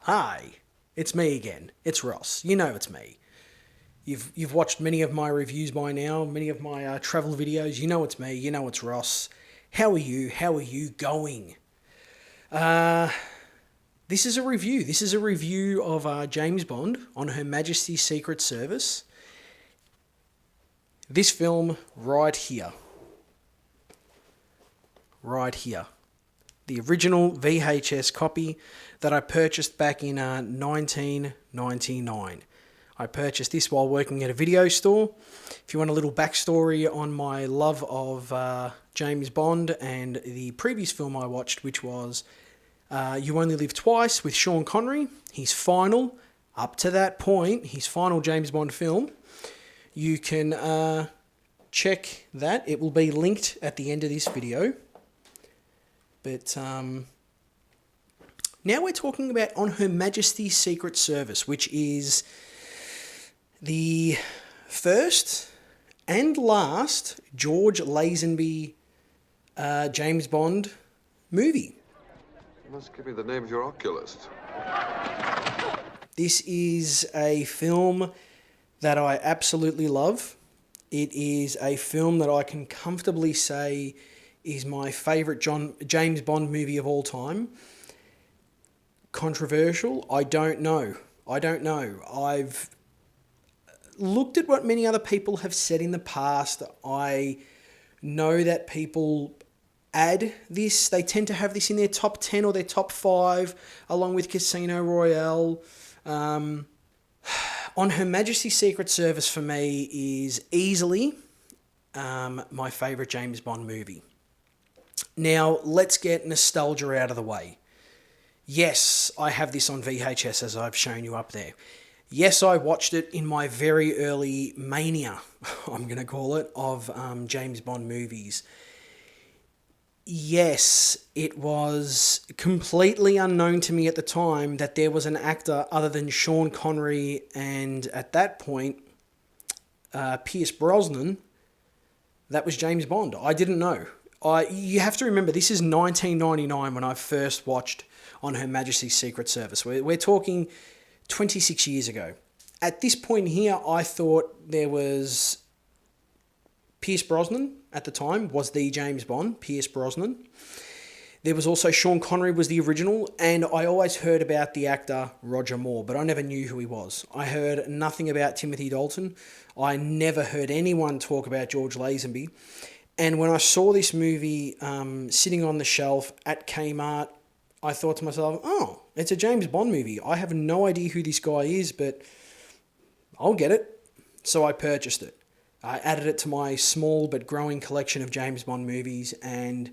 Hi, it's me again. It's Ross. You know it's me. You've watched many of my reviews by now, many of my travel videos. You know it's me. You know it's Ross. How are you? How are you going? Uh, this is a review. This is a review of James Bond on Her Majesty's Secret Service. This film right here. Right here. The original VHS copy that I purchased back in 1999. I purchased this while working at a video store. If you want a little backstory on my love of James Bond and the previous film I watched, which was You Only Live Twice with Sean Connery, his final, up to that point, his final James Bond film, you can check that. It will be linked at the end of this video. But now we're talking about On Her Majesty's Secret Service, which is the first and last George Lazenby James Bond movie. You must give me the name of your oculist. This is a film that I absolutely love. It is a film that I can comfortably say is my favourite James Bond movie of all time. Controversial? I don't know. I've looked at what many other people have said in the past. I know that people add this. They tend to have this in their top 10 or their top 5, along with Casino Royale. On Her Majesty's Secret Service for me is easily my favourite James Bond movie. Now, let's get nostalgia out of the way. Yes, I have this on VHS, as I've shown you up there. Yes, I watched it in my very early mania, I'm going to call it, of James Bond movies. Yes, it was completely unknown to me at the time that there was an actor other than Sean Connery and, at that point, Pierce Brosnan that was James Bond. I didn't know. You have to remember, this is 1999 when I first watched On Her Majesty's Secret Service. We're talking 26 years ago. At this point here, I thought there was Pierce Brosnan at the time, was the James Bond, Pierce Brosnan. There was also Sean Connery was the original, and I always heard about the actor Roger Moore, but I never knew who he was. I heard nothing about Timothy Dalton. I never heard anyone talk about George Lazenby. And when I saw this movie sitting on the shelf at Kmart, I thought to myself, oh, it's a James Bond movie. I have no idea who this guy is, but I'll get it. So I purchased it. I added it to my small but growing collection of James Bond movies, and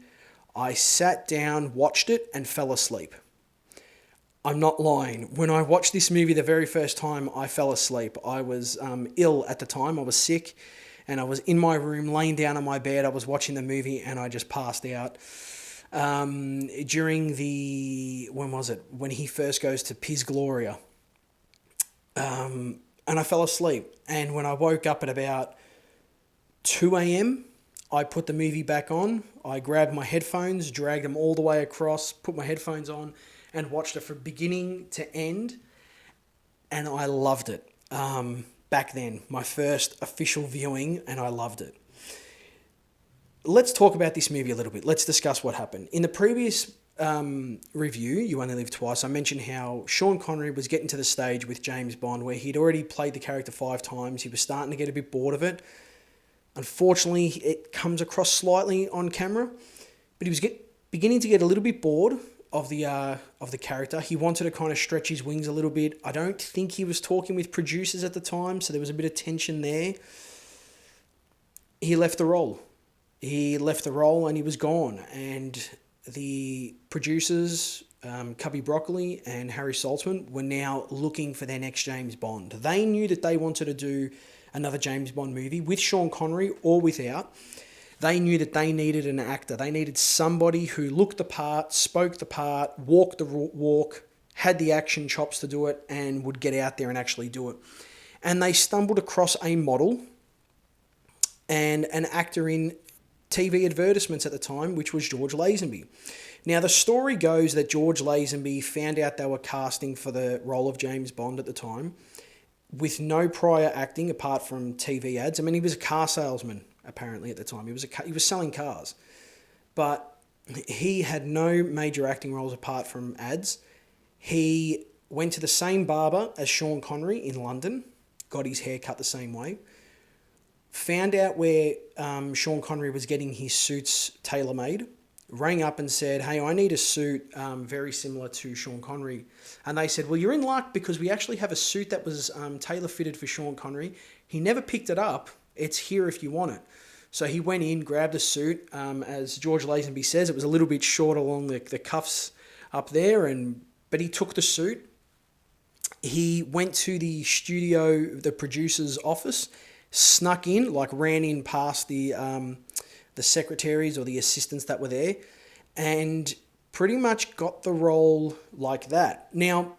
I sat down, watched it, and fell asleep. I'm not lying. When I watched this movie the very first time, I fell asleep. I was ill at the time. I was sick. And I was in my room, laying down on my bed. I was watching the movie, and I just passed out. During when he first goes to Piz Gloria. And I fell asleep. And when I woke up at about 2 a.m., I put the movie back on. I grabbed my headphones, dragged them all the way across, put my headphones on, and watched it from beginning to end. And I loved it. Back then, my first official viewing, and I loved it. Let's talk about this movie a little bit. Let's discuss what happened. In the previous review, You Only Live Twice, I mentioned how Sean Connery was getting to the stage with James Bond where he'd already played the character 5 times. He was starting to get a bit bored of it. Unfortunately, it comes across slightly on camera, but he was beginning to get a little bit bored of the character. He wanted to kind of stretch his wings a little bit. I don't think he was talking with producers at the time, so there was a bit of tension there. He left the role. And he was gone. And the producers, Cubby Broccoli and Harry Saltzman, were now looking for their next James Bond. They knew that they wanted to do another James Bond movie with Sean Connery or without. They knew that they needed an actor. They needed somebody who looked the part, spoke the part, walked the walk, had the action chops to do it, and would get out there and actually do it. And they stumbled across a model and an actor in TV advertisements at the time, which was George Lazenby. Now, the story goes that George Lazenby found out they were casting for the role of James Bond at the time with no prior acting apart from TV ads. I mean, he was a car salesman, apparently, at the time. He was selling cars. But he had no major acting roles apart from ads. He went to the same barber as Sean Connery in London, got his hair cut the same way, found out where Sean Connery was getting his suits tailor-made, rang up and said, hey, I need a suit very similar to Sean Connery. And they said, well, you're in luck because we actually have a suit that was tailor-fitted for Sean Connery. He never picked it up. It's here if you want it. So he went in, grabbed a suit. As George Lazenby says, it was a little bit short along the cuffs up there, but he took the suit. He went to the studio, the producer's office, snuck in, like ran in past the secretaries or the assistants that were there, and pretty much got the role like that. Now,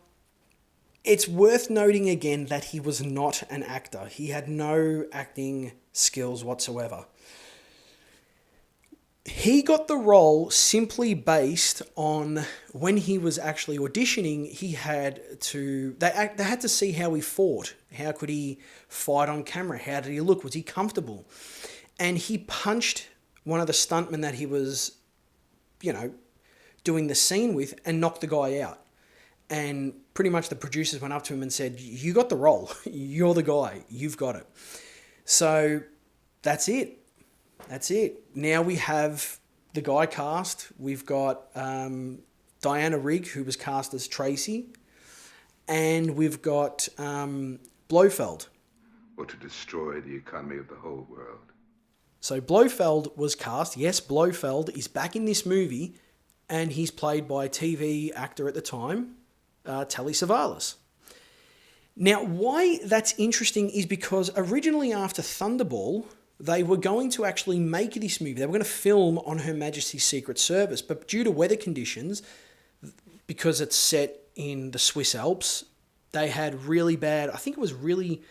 it's worth noting again that he was not an actor. He had no acting skills whatsoever. He got the role simply based on when he was actually auditioning, they had to see how he fought. How could he fight on camera? How did he look? Was he comfortable? And he punched one of the stuntmen that he was, doing the scene with and knocked the guy out. And pretty much the producers went up to him and said, you got the role. You're the guy. You've got it. So that's it. That's it. Now we have the guy cast. We've got Diana Rigg, who was cast as Tracy. And we've got Blofeld. Or to destroy the economy of the whole world. So Blofeld was cast. Yes, Blofeld is back in this movie, and he's played by a TV actor at the time, Telly Savalas. Now, why that's interesting is because originally after Thunderball, they were going to actually make this movie. They were going to film on Her Majesty's Secret Service, but due to weather conditions, because it's set in the Swiss Alps, they had really bad, I think it was really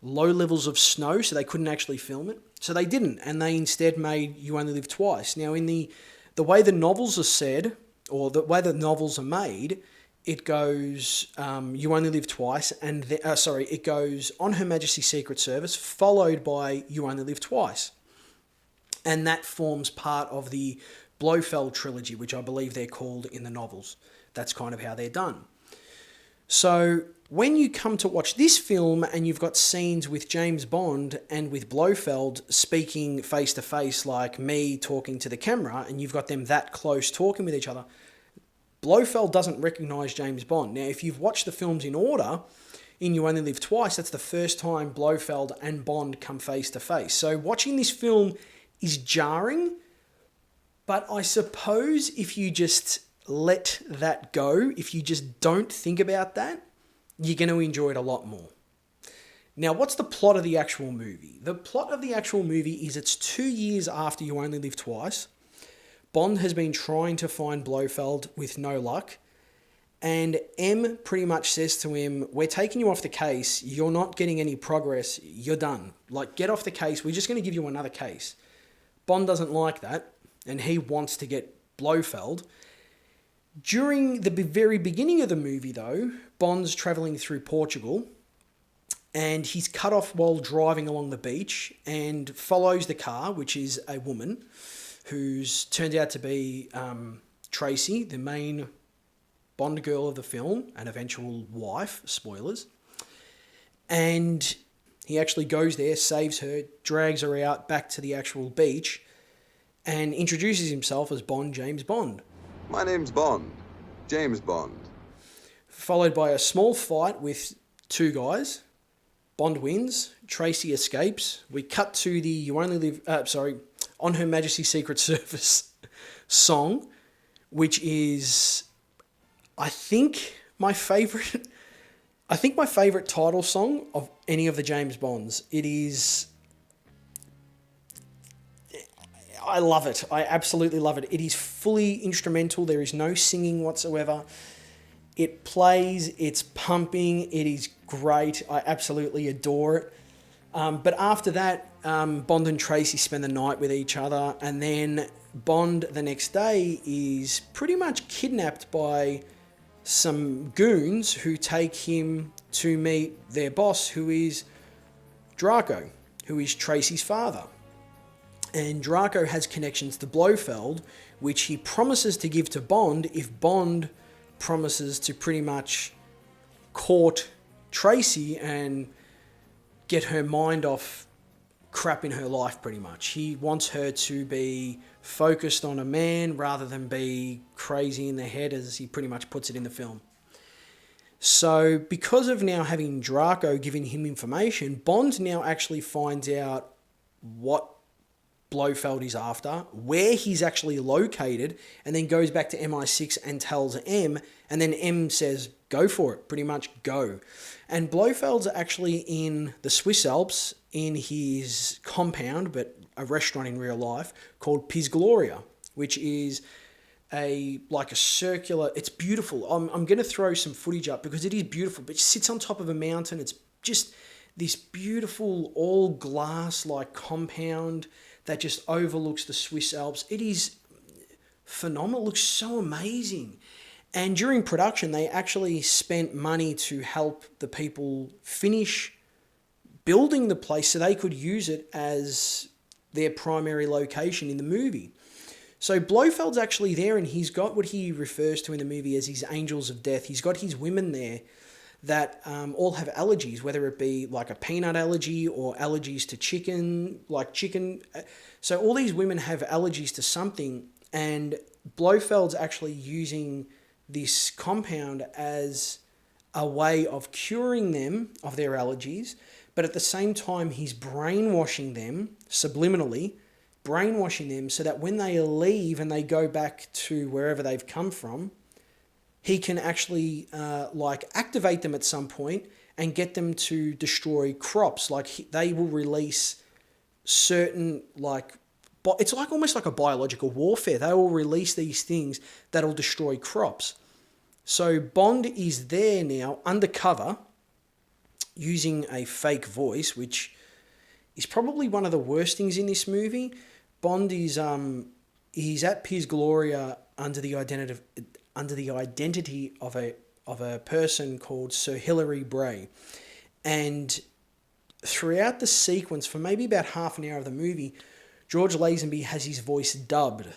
low levels of snow, so they couldn't actually film it. So they didn't, and they instead made You Only Live Twice. Now, in the way the novels are said, or the way the novels are made, it goes You Only Live Twice, and it goes On Her Majesty's Secret Service, followed by You Only Live Twice. And that forms part of the Blofeld trilogy, which I believe they're called in the novels. That's kind of how they're done. So when you come to watch this film and you've got scenes with James Bond and with Blofeld speaking face to face, like me talking to the camera, and you've got them that close talking with each other, Blofeld doesn't recognise James Bond. Now, if you've watched the films in order, in You Only Live Twice, that's the first time Blofeld and Bond come face to face. So watching this film is jarring, but I suppose if you just let that go, if you just don't think about that, you're going to enjoy it a lot more. Now, what's the plot of the actual movie? The plot of the actual movie is it's 2 years after You Only Live Twice. Bond has been trying to find Blofeld with no luck. And M pretty much says to him, we're taking you off the case. You're not getting any progress. You're done. Like, get off the case. We're just going to give you another case. Bond doesn't like that, and he wants to get Blofeld. During the very beginning of the movie, though, Bond's travelling through Portugal, and he's cut off while driving along the beach and follows the car, which is a woman who's turned out to be Tracy, the main Bond girl of the film, and eventual wife, spoilers. And he actually goes there, saves her, drags her out back to the actual beach, and introduces himself as Bond, James Bond. My name's Bond. James Bond. Followed by a small fight with two guys. Bond wins. Tracy escapes. We cut to the You Only Live... On Her Majesty's Secret Service song, which is, I think my favourite title song of any of the James Bonds. It is... I love it. I absolutely love it. It is fully instrumental. There is no singing whatsoever. It plays, it's pumping, it is great. I absolutely adore it. But after that, Bond and Tracy spend the night with each other, and then Bond the next day is pretty much kidnapped by some goons who take him to meet their boss, who is Draco, who is Tracy's father. And Draco has connections to Blofeld, which he promises to give to Bond if Bond promises to pretty much court Tracy and get her mind off crap in her life, pretty much. He wants her to be focused on a man rather than be crazy in the head, as he pretty much puts it in the film. So because of now having Draco giving him information, Bond now actually finds out what Blofeld is after, where he's actually located, and then goes back to MI6 and tells M, and then M says, go for it, pretty much go. And Blofeld's actually in the Swiss Alps in his compound, but a restaurant in real life, called Piz Gloria, which is a circular, it's beautiful. I'm going to throw some footage up because it is beautiful, but it sits on top of a mountain. It's just this beautiful all glass compound that just overlooks the Swiss Alps. It is phenomenal. It looks so amazing. And during production, they actually spent money to help the people finish building the place so they could use it as their primary location in the movie. So Blofeld's actually there, and he's got what he refers to in the movie as his angels of death. He's got his women there that all have allergies, whether it be like a peanut allergy or allergies to chicken, like chicken. So all these women have allergies to something, and Blofeld's actually using this compound as a way of curing them of their allergies, but at the same time he's brainwashing them subliminally, brainwashing them so that when they leave and they go back to wherever they've come from, he can actually activate them at some point and get them to destroy crops. They will release certain it's almost like a biological warfare. They will release these things that'll destroy crops. So Bond is there now undercover using a fake voice, which is probably one of the worst things in this movie. Bond is he's at Piz Gloria under the identity of a person called Sir Hilary Bray. And throughout the sequence, for maybe about half an hour of the movie, George Lazenby has his voice dubbed,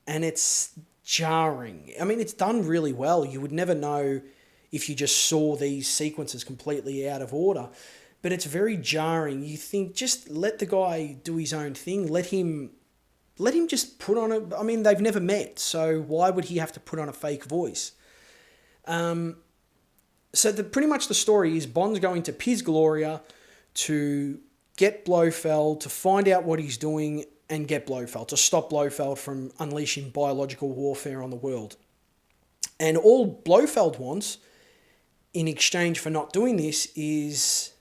and it's jarring. I mean, it's done really well. You would never know if you just saw these sequences completely out of order, but it's very jarring. You think, just let the guy do his own thing. Let him just put on a... I mean, they've never met, so why would he have to put on a fake voice? So pretty much the story is Bond's going to Piz Gloria to get Blofeld, to find out what he's doing and get Blofeld, to stop Blofeld from unleashing biological warfare on the world. And all Blofeld wants in exchange for not doing this is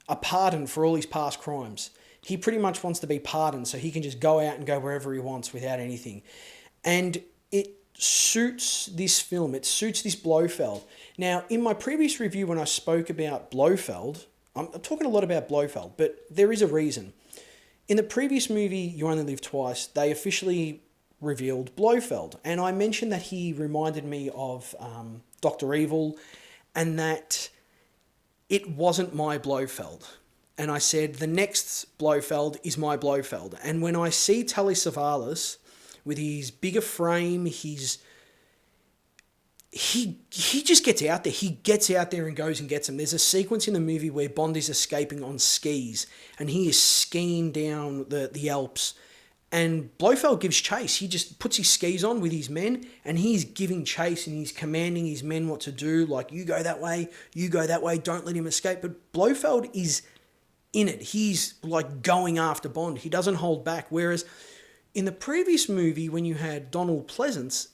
a pardon for all his past crimes. He pretty much wants to be pardoned so he can just go out and go wherever he wants without anything. And it suits this film. It suits this Blofeld. Now, in my previous review when I spoke about Blofeld, I'm talking a lot about Blofeld, but there is a reason. In the previous movie, You Only Live Twice, they officially revealed Blofeld. And I mentioned that he reminded me of Dr. Evil and that it wasn't my Blofeld. And I said, the next Blofeld is my Blofeld. And when I see Telly Savalas with his bigger frame, he just gets out there. He gets out there and goes and gets him. There's a sequence in the movie where Bond is escaping on skis and he is skiing down the Alps. And Blofeld gives chase. He just puts his skis on with his men and he's giving chase and he's commanding his men what to do. Like, you go that way, don't let him escape. But Blofeld is in it. He's going after Bond. He doesn't hold back. Whereas in the previous movie, when you had Donald Pleasance,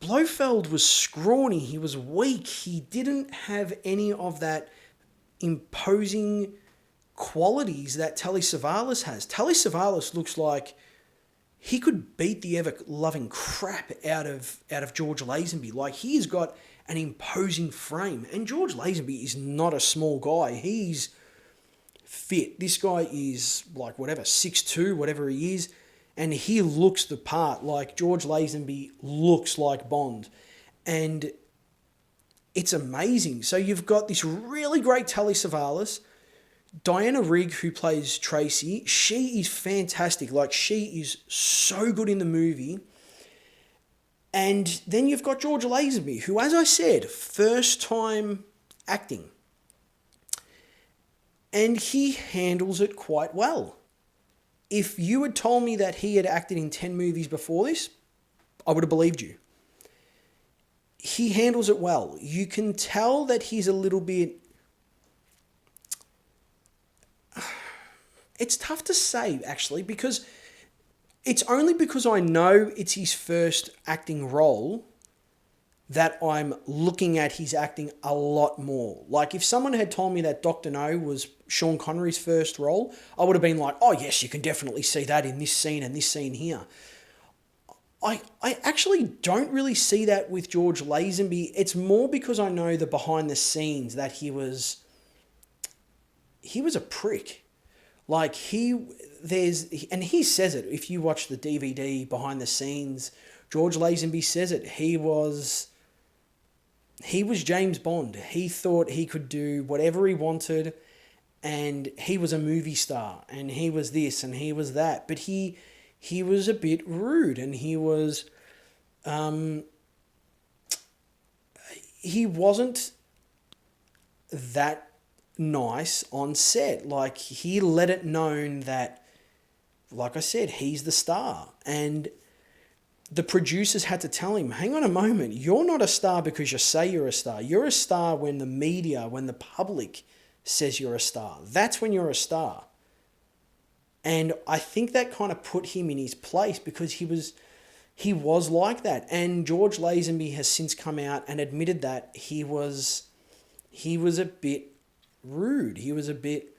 Blofeld was scrawny, he was weak, he didn't have any of that imposing qualities that Telly Savalas has. Telly Savalas looks like he could beat the ever-loving crap out of George Lazenby. Like, he's got an imposing frame, and George Lazenby is not a small guy. He's fit. This guy is 6'2", whatever he is, and he looks the part. Like, George Lazenby looks like Bond. And it's amazing. So you've got this really great Telly Savalas. Diana Rigg, who plays Tracy, she is fantastic. Like, she is so good in the movie. And then you've got George Lazenby, who, as I said, first time acting. And he handles it quite well. If you had told me that he had acted in 10 movies before this, I would have believed you. He handles it well. You can tell that he's a little bit... It's tough to say, actually, because it's only because I know it's his first acting role that I'm looking at his acting a lot more. Like, if someone had told me that Dr. No was Sean Connery's first role, I would have been like, oh yes, you can definitely see that in this scene and this scene here. I actually don't really see that with George Lazenby. It's more because I know the behind the scenes that he was a prick. Like, and he says it. If you watch the DVD behind the scenes, George Lazenby says it. He was James Bond. He thought he could do whatever he wanted, and he was a movie star, and he was this, and he was that. But he was a bit rude, and he wasn't that nice on set. Like, he let it known that, like I said, he's the star. And the producers had to tell him, hang on a moment, you're not a star because you say you're a star. You're a star when the media, when the public says you're a star. That's when you're a star. And I think that kind of put him in his place, because he was like that. And George Lazenby has since come out and admitted that he was a bit rude. He was a bit,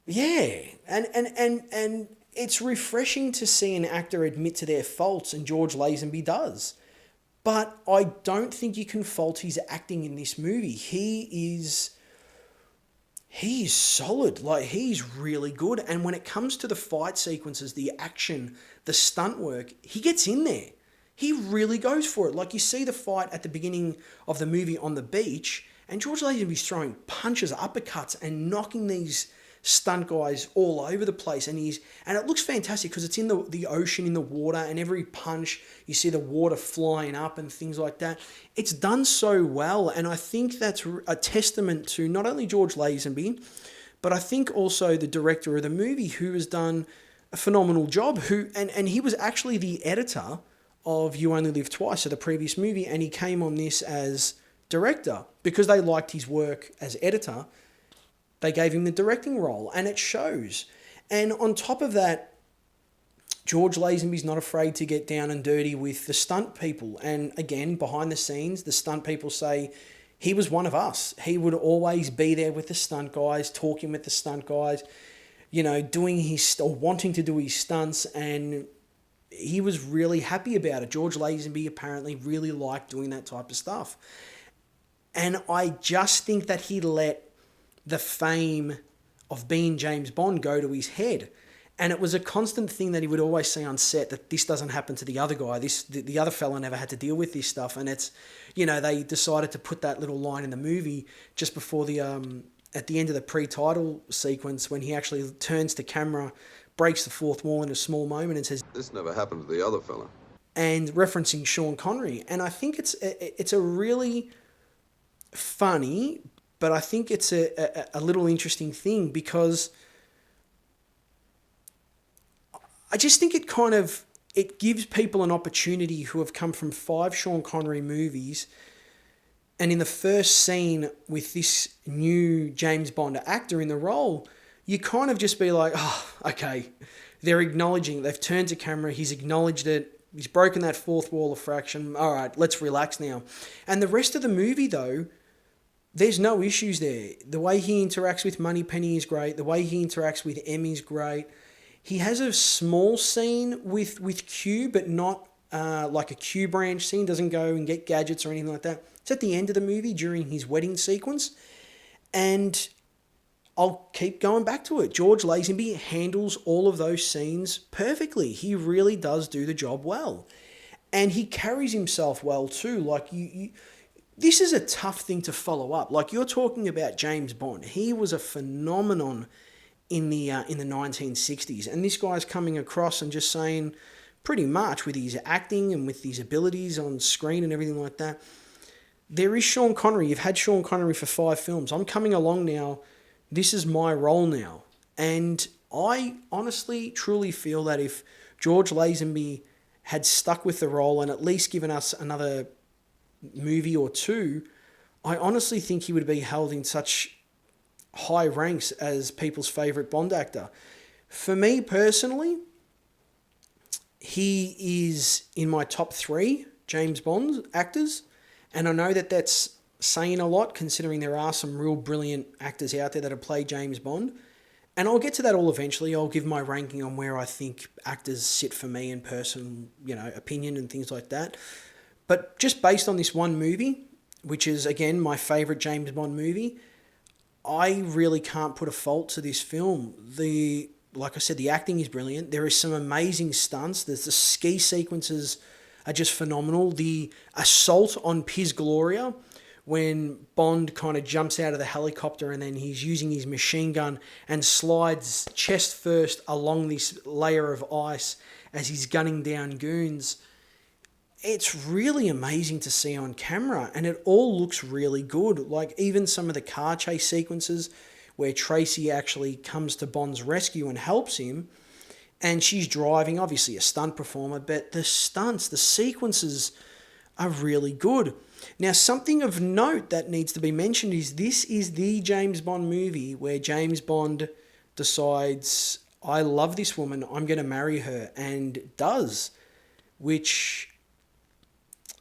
yeah. And it's refreshing to see an actor admit to their faults, and George Lazenby does. But I don't think you can fault his acting in this movie. He's solid. Like, he's really good. And when it comes to the fight sequences, the action, the stunt work, he gets in there. He really goes for it. Like, you see the fight at the beginning of the movie on the beach, and George Lazenby's throwing punches, uppercuts, and knocking these stunt guys all over the place. And it looks fantastic because it's in the ocean, in the water, and every punch, you see the water flying up and things like that. It's done so well, and I think that's a testament to not only George Lazenby, but I think also the director of the movie, who has done a phenomenal job, and he was actually the editor of You Only Live Twice, so the previous movie, and he came on this as director because they liked his work as editor. They gave him the directing role, and it shows. And on top of that, George Lazenby's not afraid to get down and dirty with the stunt people. And again, behind the scenes, the stunt people say he was one of us. He would always be there with the stunt guys, talking with the stunt guys, doing or wanting to do his stunts, and he was really happy about it. George Lazenby apparently really liked doing that type of stuff. And I just think that he let the fame of being James Bond go to his head. And it was a constant thing that he would always say on set, that this doesn't happen to the other guy. The other fella never had to deal with this stuff. And it's, they decided to put that little line in the movie just before at the end of the pre-title sequence, when he actually turns to camera, breaks the fourth wall in a small moment and says, "This never happened to the other fella." And referencing Sean Connery. And I think it's a really funny, but I think it's a little interesting thing, because I just think it gives people an opportunity who have come from 5 Sean Connery movies, and in the first scene with this new James Bond actor in the role, you kind of just be like, oh, okay, they're acknowledging, they've turned to camera, he's acknowledged it, he's broken that fourth wall of fraction, all right, let's relax now. And the rest of the movie, though, there's no issues there. The way he interacts with Moneypenny is great. The way he interacts with M is great. He has a small scene with Q, but not like a Q branch scene. Doesn't go and get gadgets or anything like that. It's at the end of the movie during his wedding sequence. And I'll keep going back to it. George Lazenby handles all of those scenes perfectly. He really does do the job well. And he carries himself well too. Like this is a tough thing to follow up. Like you're talking about James Bond. He was a phenomenon in the 1960s, and this guy's coming across and just saying, pretty much with his acting and with his abilities on screen and everything like that, there is Sean Connery. You've had Sean Connery for 5 films. I'm coming along now. This is my role now. And I honestly, truly feel that if George Lazenby had stuck with the role and at least given us another movie or two, I honestly think he would be held in such high ranks as people's favourite Bond actor. For me personally, he is in my top 3 James Bond actors, and I know that that's saying a lot considering there are some real brilliant actors out there that have played James Bond, and I'll get to that all eventually. I'll give my ranking on where I think actors sit for me in personal, opinion and things like that. But just based on this one movie, which is again my favourite James Bond movie, I really can't put a fault to this film. Like I said, the acting is brilliant. There is some amazing stunts. The ski sequences are just phenomenal. The assault on Piz Gloria, when Bond kind of jumps out of the helicopter and then he's using his machine gun and slides chest first along this layer of ice as he's gunning down goons. It's really amazing to see on camera, and it all looks really good. Like even some of the car chase sequences where Tracy actually comes to Bond's rescue and helps him, and she's driving, obviously a stunt performer, but the stunts, the sequences are really good. Now, something of note that needs to be mentioned is this is the James Bond movie where James Bond decides, I love this woman, I'm going to marry her, and does, which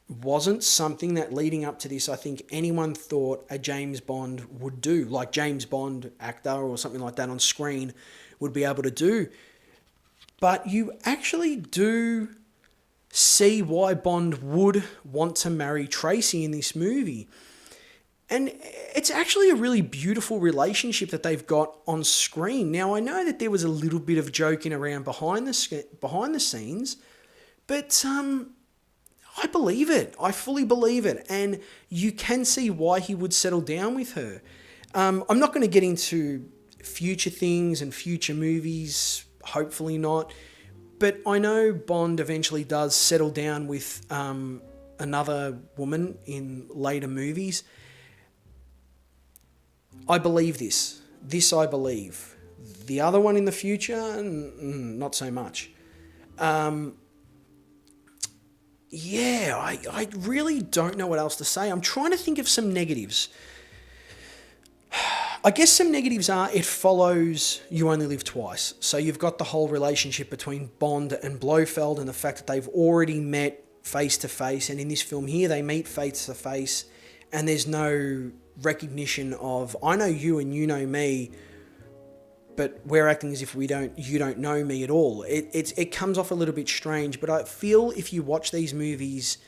wasn't something that leading up to this I think anyone thought a James Bond would do, like James Bond actor or something like that on screen would be able to do. But you actually do see why Bond would want to marry Tracy in this movie. And it's actually a really beautiful relationship that they've got on screen. Now, I know that there was a little bit of joking around behind the scenes, but I believe it. I fully believe it. And you can see why he would settle down with her. I'm not going to get into future things and future movies, hopefully not. But I know Bond eventually does settle down with another woman in later movies. I believe this. This I believe. The other one in the future, not so much. Yeah, I really don't know what else to say. I'm trying to think of some negatives. I guess some negatives are it follows You Only Live Twice. So you've got the whole relationship between Bond and Blofeld and the fact that they've already met face to face. And in this film here, they meet face to face and there's no recognition of, I know you and you know me, but we're acting as if you don't know me at all. It comes off a little bit strange, but I feel if you watch these movies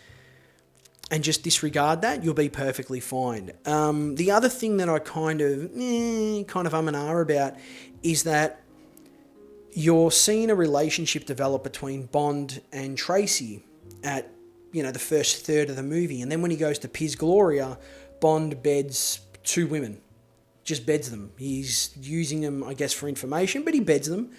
and just disregard that, you'll be perfectly fine. The other thing that I kind of and ah about is that you're seeing a relationship develop between Bond and Tracy at the first third of the movie, and then when he goes to Piz Gloria, Bond beds 2 women. Just beds them. He's using them, I guess, for information, but he beds them.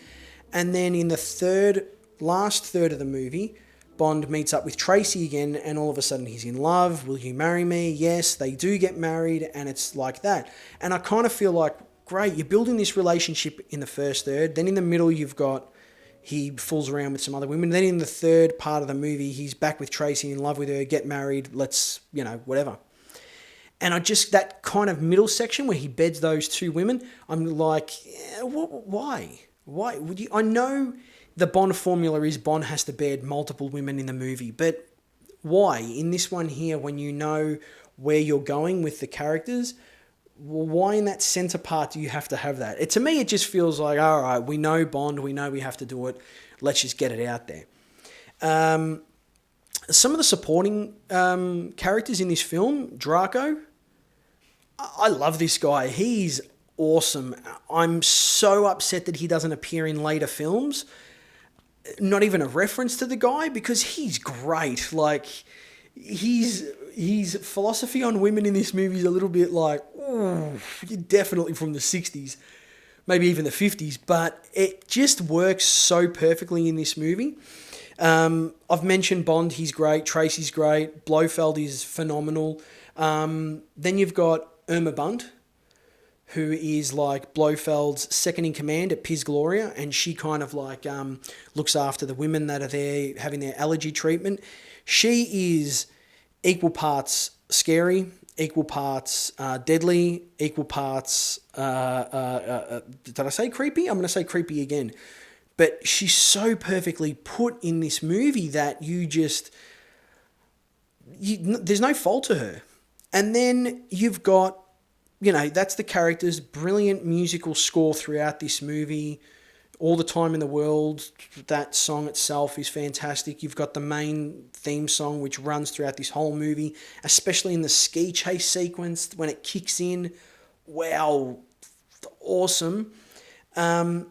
And then in the last third of the movie, Bond meets up with Tracy again, and all of a sudden he's in love. Will you marry me? Yes, they do get married, and it's like that. And I kind of feel like, great, you're building this relationship in the first third. Then in the middle, you've got he fools around with some other women. Then in the third part of the movie, he's back with Tracy, in love with her, get married, let's, whatever. And that kind of middle section where he beds those 2 women, I'm like, why? Why would you? I know the Bond formula is Bond has to bed multiple women in the movie, but why? In this one here, when you know where you're going with the characters, why in that center part do you have to have that? To me, it just feels like, all right, we know Bond, we know we have to do it, let's just get it out there. Some of the supporting characters in this film, Draco, I love this guy. He's awesome. I'm so upset that he doesn't appear in later films. Not even a reference to the guy, because he's great. Like, his philosophy on women in this movie is a little bit like, ooh, you're definitely from the 60s, maybe even the 50s, but it just works so perfectly in this movie. I've mentioned Bond, he's great. Tracy's great. Blofeld is phenomenal. Then you've got Irma Bunt, who is like Blofeld's second in command at Piz Gloria, and she kind of like looks after the women that are there having their allergy treatment. She is equal parts scary, equal parts deadly, equal parts, did I say creepy? I'm going to say creepy again. But she's so perfectly put in this movie that there's no fault to her. And then you've got, that's the character's brilliant musical score throughout this movie. All the Time in the World, that song itself is fantastic. You've got the main theme song, which runs throughout this whole movie, especially in the ski chase sequence when it kicks in. Wow, awesome. And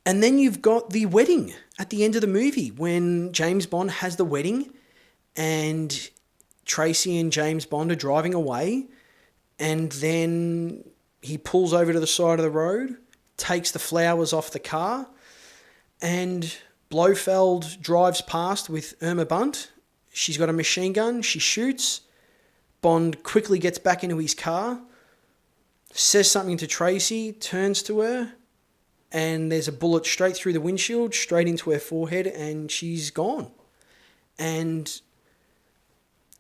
then you've got the wedding at the end of the movie when James Bond has the wedding and Tracy and James Bond are driving away, and then he pulls over to the side of the road, takes the flowers off the car, and Blofeld drives past with Irma Bunt. She's got a machine gun. She shoots. Bond quickly gets back into his car, says something to Tracy, turns to her, and there's a bullet straight through the windshield, straight into her forehead, and she's gone. And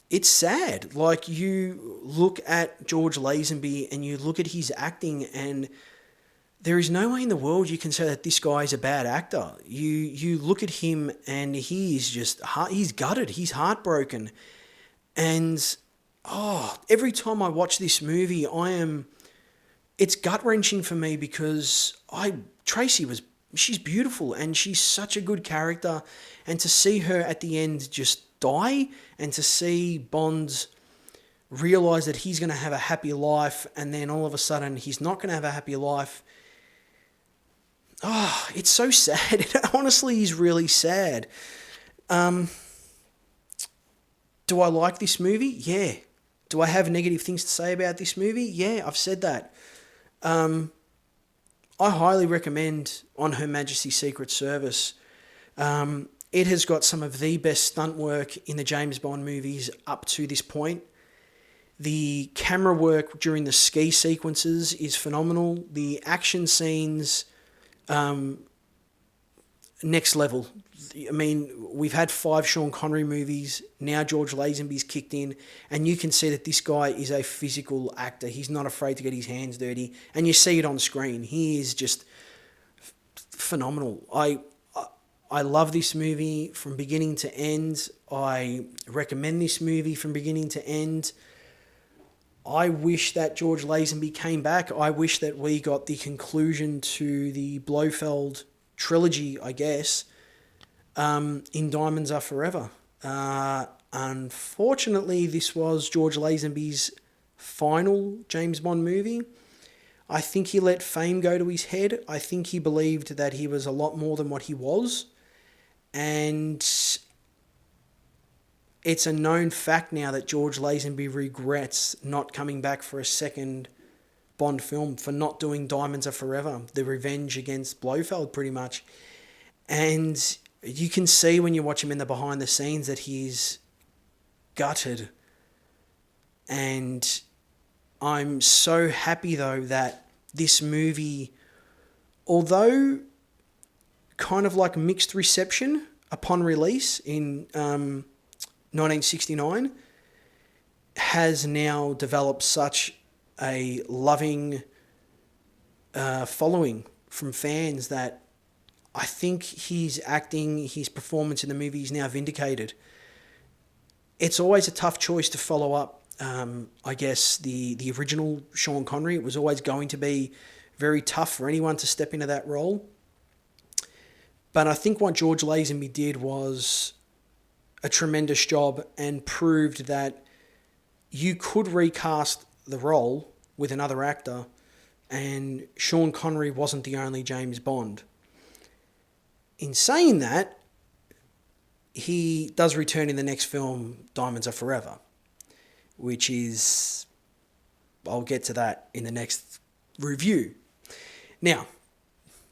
it's sad. Like, you look at George Lazenby and you look at his acting, and there is no way in the world you can say that this guy is a bad actor. You look at him and he is just, he's gutted, he's heartbroken. And, every time I watch this movie, it's gut-wrenching for me, because she's beautiful and she's such a good character. And to see her at the end just die, and to see Bond realise that he's going to have a happy life, and then all of a sudden he's not going to have a happy life. It's so sad. It honestly is really sad. Do I like this movie? Yeah. Do I have negative things to say about this movie? Yeah, I've said that. I highly recommend On Her Majesty's Secret Service. It has got some of the best stunt work in the James Bond movies up to this point. The camera work during the ski sequences is phenomenal. The action scenes, next level. I mean, we've had 5 Sean Connery movies. Now George Lazenby's kicked in, and you can see that this guy is a physical actor. He's not afraid to get his hands dirty, and you see it on screen. He is just phenomenal. I love this movie from beginning to end. I recommend this movie from beginning to end. I wish that George Lazenby came back. I wish that we got the conclusion to the Blofeld trilogy, I guess, in Diamonds Are Forever. Unfortunately, this was George Lazenby's final James Bond movie. I think he let fame go to his head. I think he believed that he was a lot more than what he was. And it's a known fact now that George Lazenby regrets not coming back for a second Bond film, for not doing Diamonds Are Forever, the revenge against Blofeld, pretty much. And you can see when you watch him in the behind the scenes that he's gutted. And I'm so happy, though, that this movie, although kind of like mixed reception upon release in 1969, has now developed such a loving following from fans that I think his acting, his performance in the movie is now vindicated. It's always a tough choice to follow up, I guess, the original Sean Connery. It was always going to be very tough for anyone to step into that role. But I think what George Lazenby did was a tremendous job and proved that you could recast the role with another actor and Sean Connery wasn't the only James Bond. In saying that, he does return in the next film, Diamonds Are Forever, which is... I'll get to that in the next review. Now,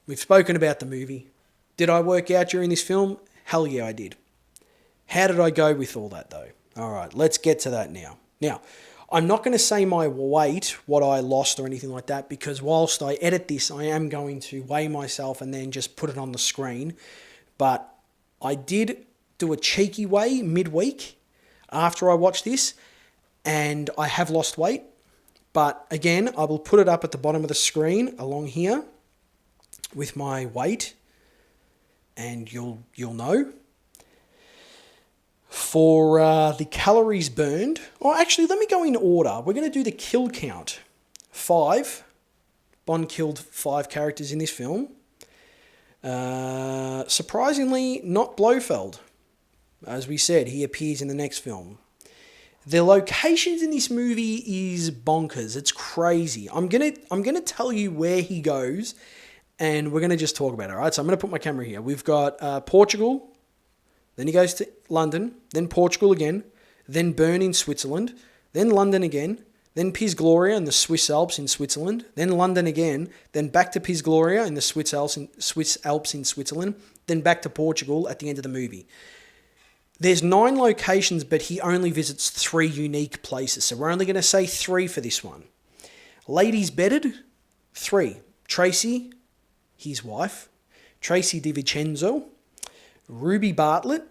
we've spoken about the movie. Did I work out during this film? Hell yeah, I did. How did I go with all that, though? All right, let's get to that now. Now, I'm not going to say my weight, what I lost or anything like that, because whilst I edit this, I am going to weigh myself and then just put it on the screen. But I did do a cheeky weigh midweek after I watched this, and I have lost weight. But again, I will put it up at the bottom of the screen along here with my weight, and you'll know. For the calories burned, or actually, let me go in order. We're going to do the kill count. 5. Bond killed 5 characters in this film. Surprisingly, not Blofeld. As we said, he appears in the next film. The locations in this movie is bonkers. It's crazy. I'm gonna tell you where he goes, and we're gonna just talk about it. All right. So I'm gonna put my camera here. We've got Portugal. Then he goes to London, then Portugal again, then Bern in Switzerland, then London again, then Piz Gloria in the Swiss Alps in Switzerland, then London again, then back to Piz Gloria in the Swiss Alps in Switzerland, then back to Portugal at the end of the movie. There's 9 locations, but he only visits 3 unique places, so we're only going to say 3 for this one. Ladies bedded, 3. Tracy, his wife, Tracy DiVincenzo, Ruby Bartlett,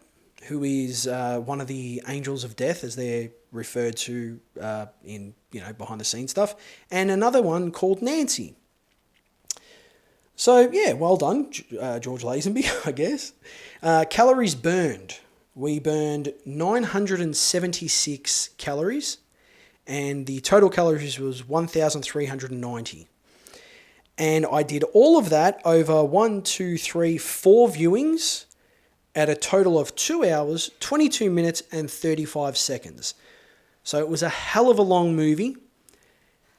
who is one of the Angels of Death, as they're referred to in behind the scenes stuff, and another one called Nancy. So yeah, well done, George Lazenby, I guess. Calories burned. We burned 976 calories, and the total calories was 1,390. And I did all of that over 4 viewings, at a total of 2 hours, 22 minutes, and 35 seconds. So it was a hell of a long movie.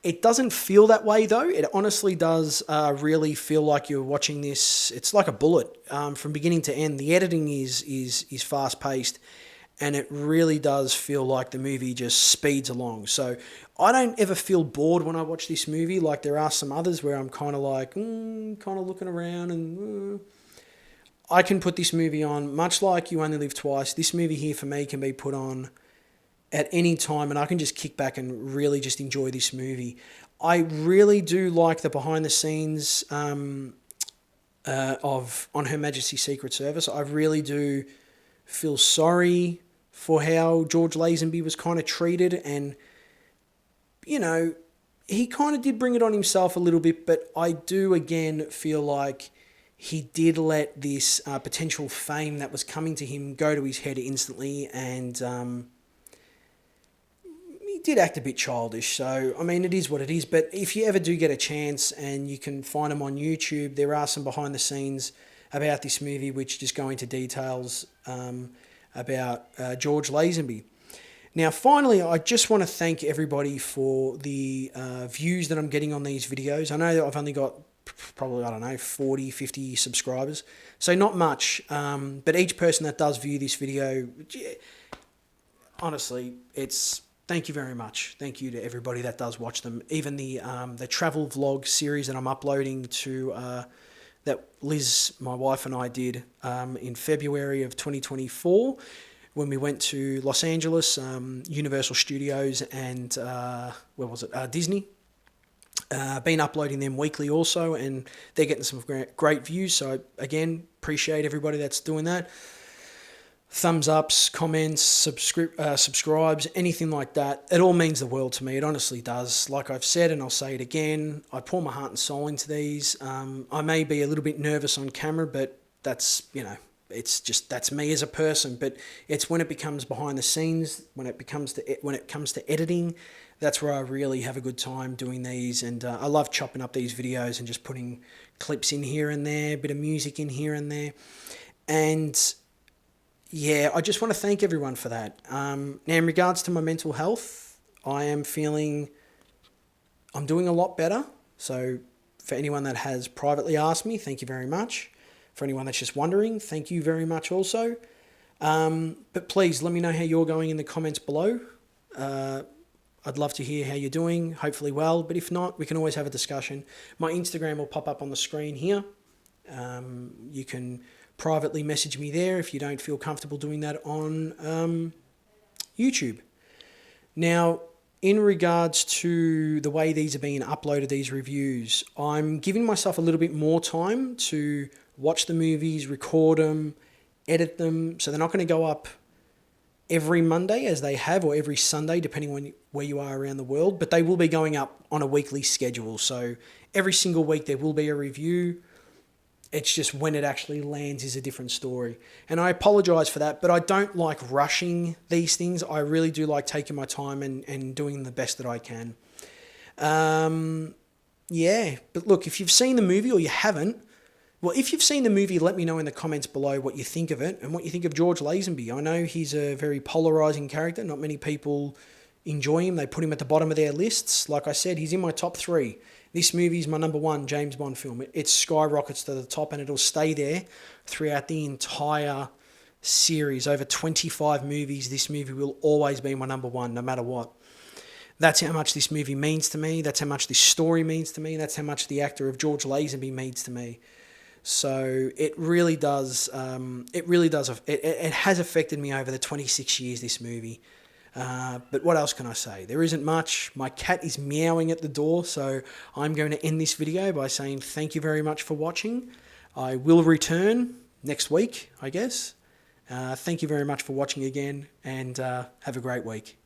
It doesn't feel that way, though. It honestly does really feel like you're watching this. It's like a bullet from beginning to end. The editing is fast-paced, and it really does feel like the movie just speeds along. So I don't ever feel bored when I watch this movie. Like there are some others where I'm kind of like, kind of looking around and... I can put this movie on, much like You Only Live Twice. This movie here for me can be put on at any time, and I can just kick back and really just enjoy this movie. I really do like the behind the scenes of On Her Majesty's Secret Service. I really do feel sorry for how George Lazenby was kind of treated, and he kind of did bring it on himself a little bit, but I do again feel like he did let this potential fame that was coming to him go to his head instantly, and he did act a bit childish. So, I mean, it is what it is. But if you ever do get a chance and you can find them on YouTube, there are some behind the scenes about this movie which just go into details about George Lazenby. Now, finally, I just want to thank everybody for the views that I'm getting on these videos. I know that I've only got probably, 40, 50 subscribers. So not much, but each person that does view this video, honestly, thank you very much. Thank you to everybody that does watch them. Even the travel vlog series that I'm uploading to, that Liz, my wife, and I did in February of 2024, when we went to Los Angeles, Universal Studios, and Disney. Been uploading them weekly also, and they're getting some great views. So again, appreciate everybody that's doing that. Thumbs ups, comments, subscribes, anything like that. It all means the world to me. It honestly does. Like I've said, and I'll say it again, I pour my heart and soul into these. I may be a little bit nervous on camera, but that's, that's me as a person. But it's when it becomes behind the scenes, when it comes to editing, that's where I really have a good time doing these. And I love chopping up these videos and just putting clips in here and there, a bit of music in here and there. And yeah, I just want to thank everyone for that. Now, in regards to my mental health, I'm doing a lot better. So for anyone that has privately asked me, thank you very much. For anyone that's just wondering, thank you very much also. But please let me know how you're going in the comments below. I'd love to hear how you're doing, hopefully well, but if not, we can always have a discussion. My Instagram will pop up on the screen here. You can privately message me there if you don't feel comfortable doing that on YouTube. Now, in regards to the way these are being uploaded, these reviews, I'm giving myself a little bit more time to watch the movies, record them, edit them, so they're not going to go up every Monday as they have, or every Sunday, depending on where you are around the world, but they will be going up on a weekly schedule. So every single week there will be a review. It's just when it actually lands is a different story. And I apologize for that, but I don't like rushing these things. I really do like taking my time and doing the best that I can. Yeah, but look, if you've seen the movie or you haven't, well, if you've seen the movie, let me know in the comments below what you think of it and what you think of George Lazenby. I know he's a very polarizing character. Not many people enjoy him. They put him at the bottom of their lists. Like I said, he's in my top 3. This movie is my number 1 James Bond film. It skyrockets to the top and it'll stay there throughout the entire series. Over 25 movies, this movie will always be my number 1, no matter what. That's how much this movie means to me. That's how much this story means to me. That's how much the actor of George Lazenby means to me. So it really does, it has affected me over the 26 years, this movie. But what else can I say? There isn't much. My cat is meowing at the door, so I'm going to end this video by saying thank you very much for watching. I will return next week, I guess. Thank you very much for watching again, and have a great week.